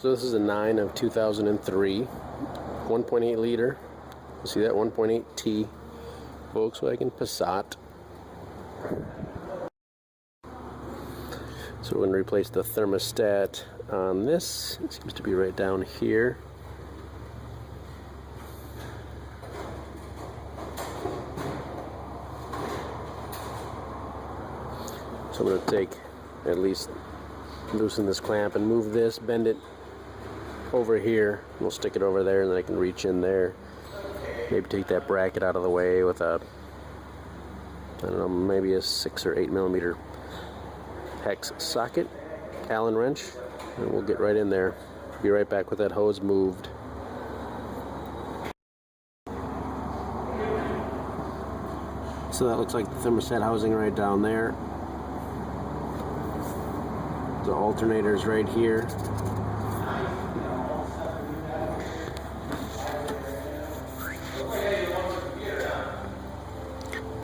So this is a 9 of 2003, 1.8 liter. You see that 1.8 T Volkswagen Passat. So we're going to replace the thermostat on this. It seems to be right down here. So I'm going to take, at least loosen this clamp and move this, bend it over here. We'll stick it over there and then I can reach in there. Maybe take that bracket out of the way with a, I don't know, maybe a 6 or 8 millimeter hex socket, Allen wrench, and we'll get right in there. Be right back with that hose moved. So that looks like the thermostat housing right down there. The alternator's right here.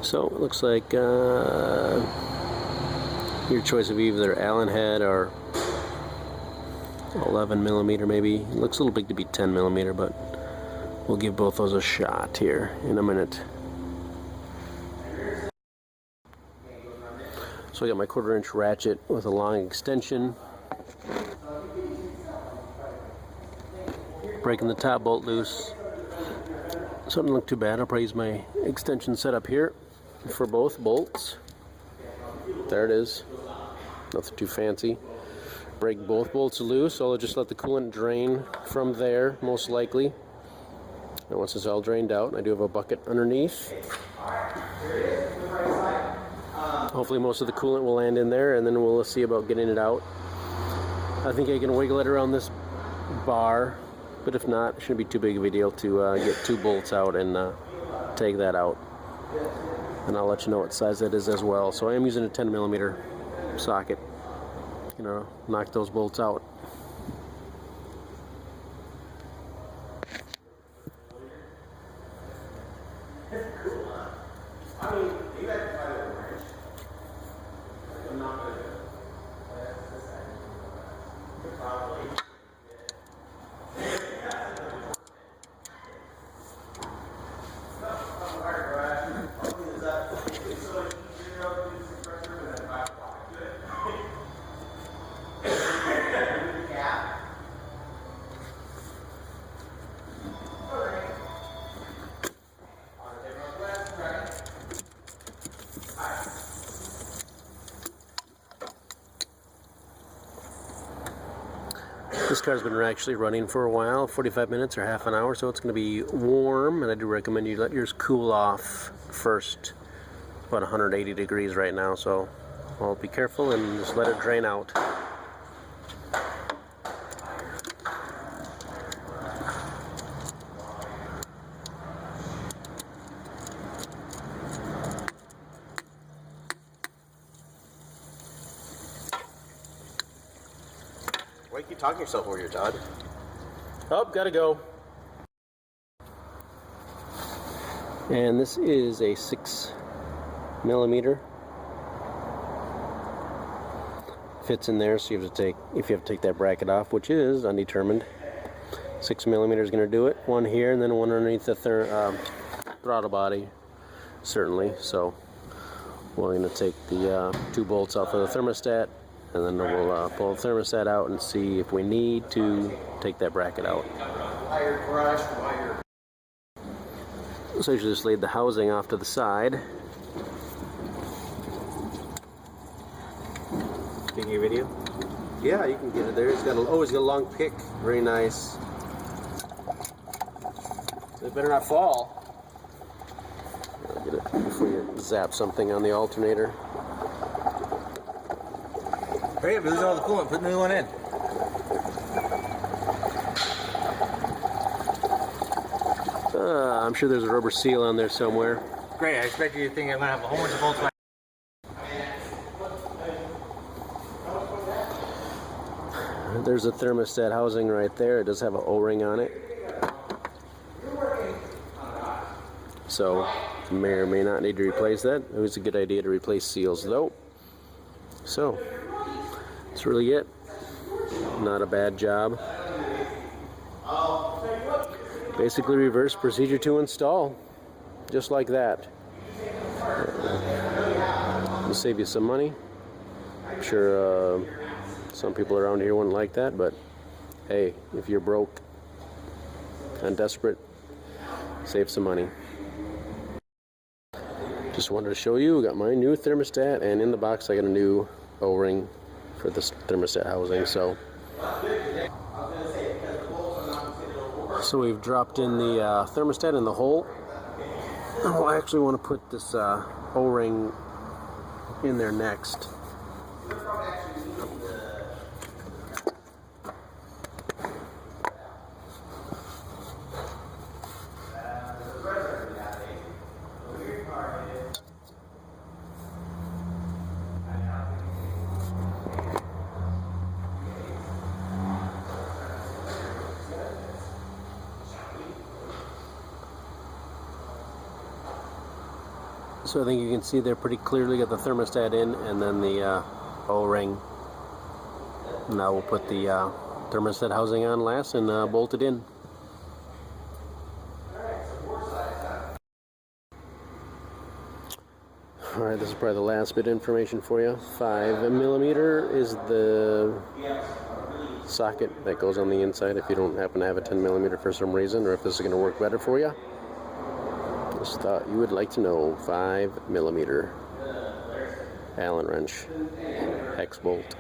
So it looks like your choice of either Allen head or 11 millimeter maybe. It looks a little big to be 10 millimeter, but we'll give both those a shot here in a minute. So I got my 1/4 inch ratchet with a long extension. Breaking the top bolt loose. So it doesn't look too bad. I'll probably use my extension setup here for both bolts. There it is. Nothing too fancy. Break both bolts loose, so I'll just let the coolant drain from there, most likely. And once it's all drained out, I do have a bucket underneath. Hopefully most of the coolant will land in there, and then we'll see about getting it out. I think I can wiggle it around this bar, but if not, it shouldn't be too big of a deal to get 2 bolts out and take that out. And I'll let you know what size that is as well. So I am using a 10 millimeter socket. You know, knock those bolts out. This car's been actually running for a while, 45 minutes or half an hour, so it's going to be warm, and I do recommend you let yours cool off first. About 180 degrees right now, so I'll be careful and just let it drain out. Why do you keep talking yourself over here, Todd? Oh, gotta go. And this is a 6 millimeter. Fits in there, so you have to take, if you have to take that bracket off, which is undetermined. 6 millimeter is going to do it. One here, and then one underneath the throttle body, certainly. So we're going to take the 2 bolts off of the thermostat, and then we'll pull the thermostat out and see if we need to take that bracket out. So you just laid the housing off to the side. Taking a video? Yeah, you can get it there. It's got always got a long pick. Very nice. It better not fall. I'll get it before you zap something on the alternator. Hurry up, lose all the coolant, put the new one in. I'm sure there's a rubber seal on there somewhere. Great, I expect you to think I'm going to have a whole bunch of bolts. There's a thermostat housing right there. It does have an O-ring on it. So you may or may not need to replace that. It was a good idea to replace seals though. So that's really it. Not a bad job. Basically reverse procedure to install, just like that. It'll save you some money. I'm sure some people around here wouldn't like that, but hey, if you're broke and desperate, save some money. Just wanted to show you, got my new thermostat, and in the box I got a new O-ring for this thermostat housing. So we've dropped in the thermostat in the hole. Oh, I actually want to put this O-ring in there next. So I think you can see there pretty clearly, got the thermostat in and then the O-ring. Now we'll put the thermostat housing on last and bolt it in. Alright, this is probably the last bit of information for you. 5mm is the socket that goes on the inside if you don't happen to have a 10mm for some reason, or if this is going to work better for you. Just thought you would like to know. 5mm Allen wrench, hex bolt.